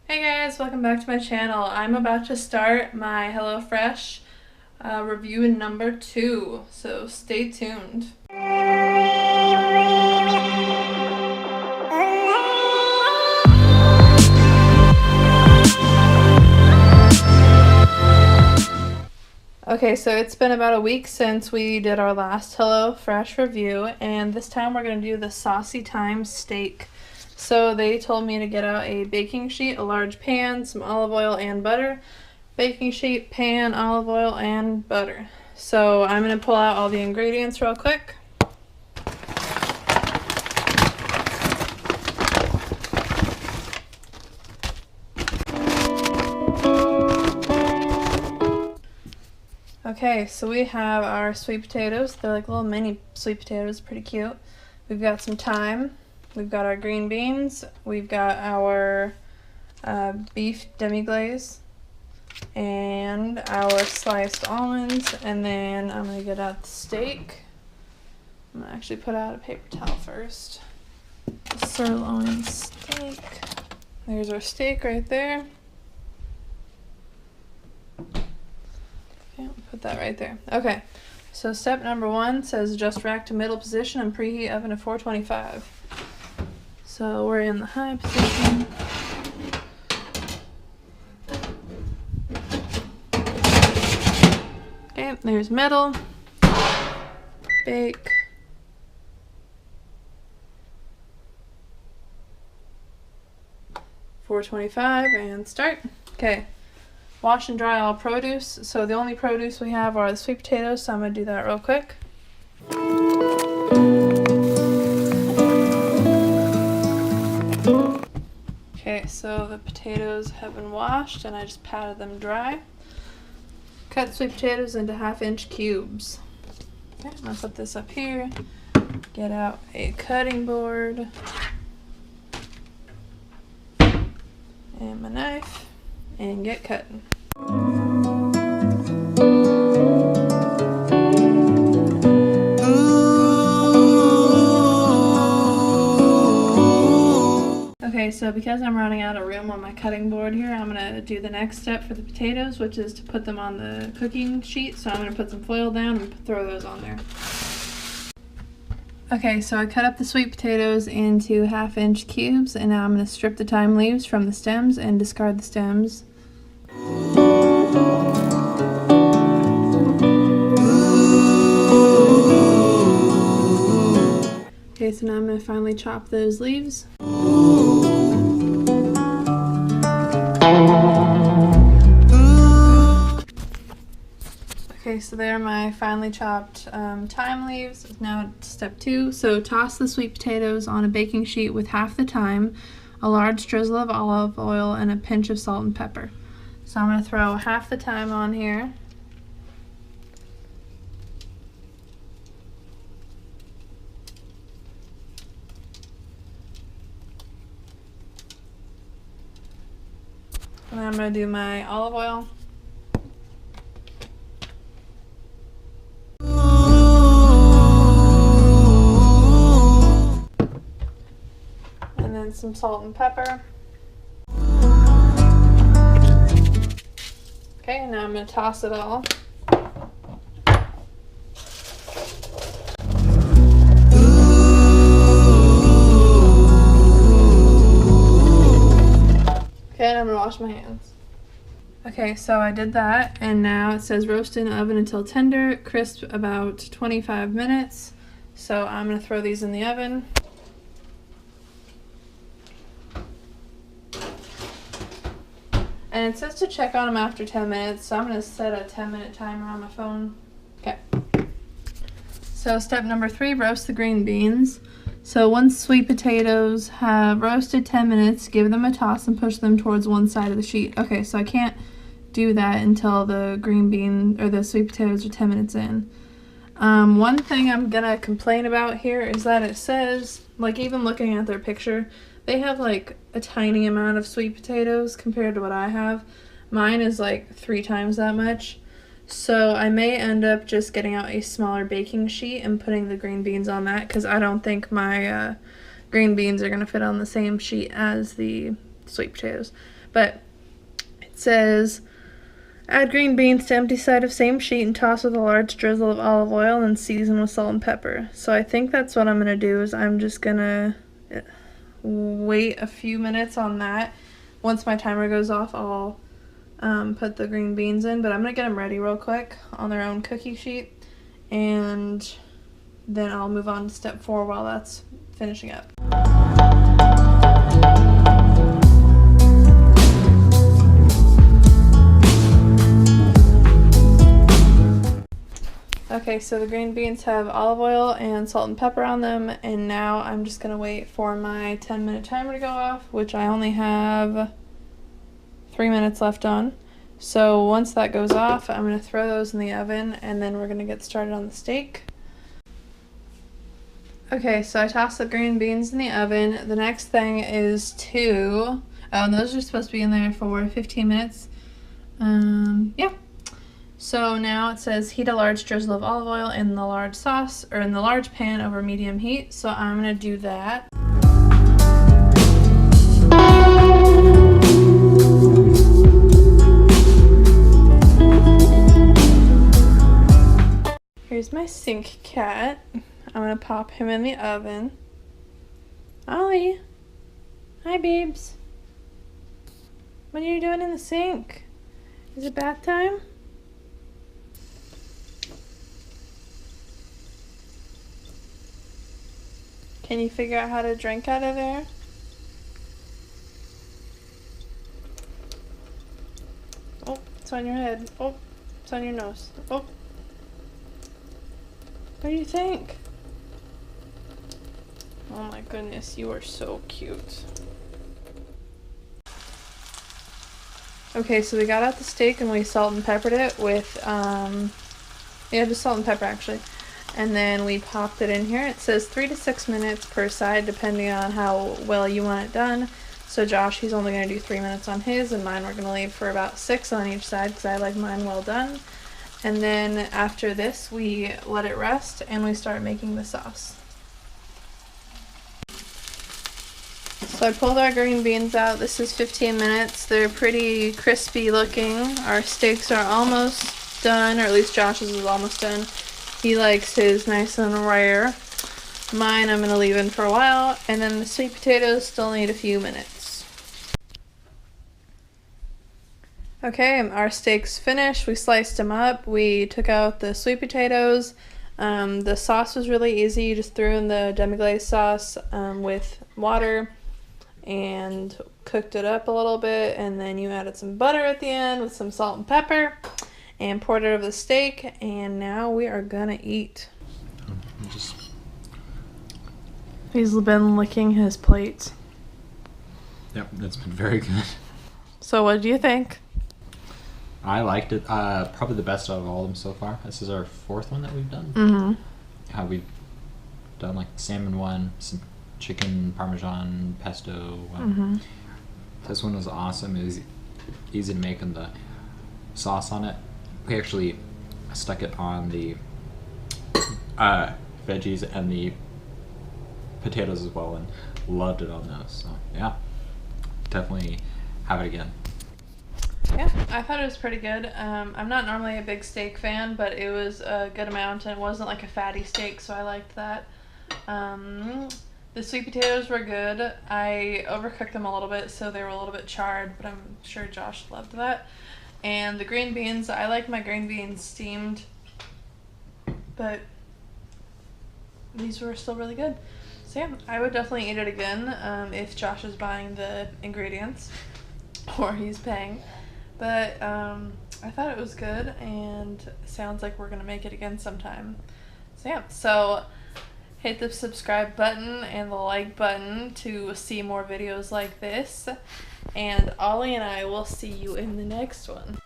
Hey guys, welcome back to my channel. I'm about to start my Hellofresh review in number 2, so stay tuned. Okay, so it's been about a week since we did our last Hellofresh review, and this time we're going to do the Saucey Thyme steak. So they told me to get out a baking sheet, a large pan, some olive oil and butter. Baking sheet, pan, olive oil, and butter. So I'm going to pull out all the ingredients real quick. Okay, so we have our sweet potatoes. They're like little mini sweet potatoes, pretty cute. We've got some thyme. We've got our green beans. We've got our beef demi-glaze and our sliced almonds, and then I'm going to get out the steak. I'm going to actually put out a paper towel first. The sirloin steak. There's our steak right there. Okay, put that right there. Okay, so step number 1 says adjust rack to middle position and preheat oven to 425. So we're in the high position. Okay, there's middle. Bake. $4.25 and start. Okay. Wash and dry all produce. So the only produce we have are the sweet potatoes, so I'm going to do that real quick. Okay, so the potatoes have been washed and I just patted them dry. Cut sweet potatoes into 1/2-inch cubes. Okay, I'm going to put this up here. Get out a cutting board and my knife and get cutting. Okay, so because I'm running out of room on my cutting board here, I'm going to do the next step for the potatoes, which is to put them on the cooking sheet. So I'm going to put some foil down and throw those on there. Okay, so I cut up the sweet potatoes into 1/2-inch cubes, and now I'm going to strip the thyme leaves from the stems and discard the stems. Okay, so now I'm going to finally chop those leaves. Okay, so there are my finely chopped thyme leaves. Now step 2, so toss the sweet potatoes on a baking sheet with half the thyme, a large drizzle of olive oil, and a pinch of salt and pepper. So I'm going to throw half the thyme on here. And then I'm going to do my olive oil. And then some salt and pepper. Okay, and now I'm going to toss it all. Okay, and I'm going to wash my hands. Okay, so I did that, and now it says roast in the oven until tender, crisp about 25 minutes. So I'm going to throw these in the oven. And it says to check on them after 10 minutes, so I'm going to set a 10-minute timer on my phone. Okay. So step number 3, roast the green beans. So once sweet potatoes have roasted 10 minutes, give them a toss and push them towards one side of the sheet. Okay, so I can't do that until the green bean or the sweet potatoes are 10 minutes in. One thing I'm gonna complain about here is that it says, like, even looking at their picture, they have like a tiny amount of sweet potatoes compared to what I have. Mine is like 3 times that much. So I may end up just getting out a smaller baking sheet and putting the green beans on that, because I don't think my green beans are going to fit on the same sheet as the sweet potatoes. But it says, add green beans to empty side of same sheet and toss with a large drizzle of olive oil and season with salt and pepper. So I think that's what I'm going to do, is I'm just going to wait a few minutes on that. Once my timer goes off, I'll put the green beans in, but I'm going to get them ready real quick on their own cookie sheet, and then I'll move on to step 4 while that's finishing up. Okay, so the green beans have olive oil and salt and pepper on them, and now I'm just going to wait for my 10-minute timer to go off, which I only have 3 minutes left on. So once that goes off, I'm going to throw those in the oven, and then we're going to get started on the steak. Okay, so I tossed the green beans in the oven. The next thing is and those are supposed to be in there for 15 minutes. Yeah. So now it says heat a large drizzle of olive oil in the large sauce, or in the large pan over medium heat. So I'm going to do that. Here's my sink cat. I'm going to pop him in the oven. Ollie. Hi, babes. What are you doing in the sink? Is it bath time? Can you figure out how to drink out of there? Oh, it's on your head. Oh, it's on your nose. Oh. What do you think? Oh my goodness, you are so cute. Okay, so we got out the steak and we salt and peppered it with, just salt and pepper actually. And then we popped it in here. It says 3 to 6 minutes per side, depending on how well you want it done. So Josh, he's only going to do 3 minutes on his, and mine we're going to leave for about 6 on each side because I like mine well done. And then after this, we let it rest and we start making the sauce. So I pulled our green beans out. This is 15 minutes. They're pretty crispy looking. Our steaks are almost done, or at least Josh's is almost done. He likes his nice and rare. Mine I'm going to leave in for a while. And then the sweet potatoes still need a few minutes. Okay, our steak's finished. We sliced them up. We took out the sweet potatoes. The sauce was really easy. You just threw in the demi-glace sauce with water and cooked it up a little bit. And then you added some butter at the end with some salt and pepper. And poured it over the steak, and now we are gonna eat. He's been licking his plates. Yep, that's been very good. So what do you think? I liked it. Probably the best out of all of them so far. This is our 4th one that we've done. Mm-hmm. We've done like salmon one, some chicken parmesan pesto one. Mm-hmm. This one was awesome. It was easy to make, and the sauce on it. We actually stuck it on the veggies and the potatoes as well, and loved it on those. So yeah, definitely have it again. Yeah, I thought it was pretty good. I'm not normally a big steak fan, but it was a good amount, and it wasn't like a fatty steak, so I liked that. The sweet potatoes were good. I overcooked them a little bit, so they were a little bit charred, but I'm sure Josh loved that. And the green beans, I like my green beans steamed, but these were still really good. So yeah, I would definitely eat it again if Josh is buying the ingredients or he's paying. But I thought it was good, and sounds like we're going to make it again sometime. So yeah, so hit the subscribe button and the like button to see more videos like this. And Ollie and I will see you in the next one.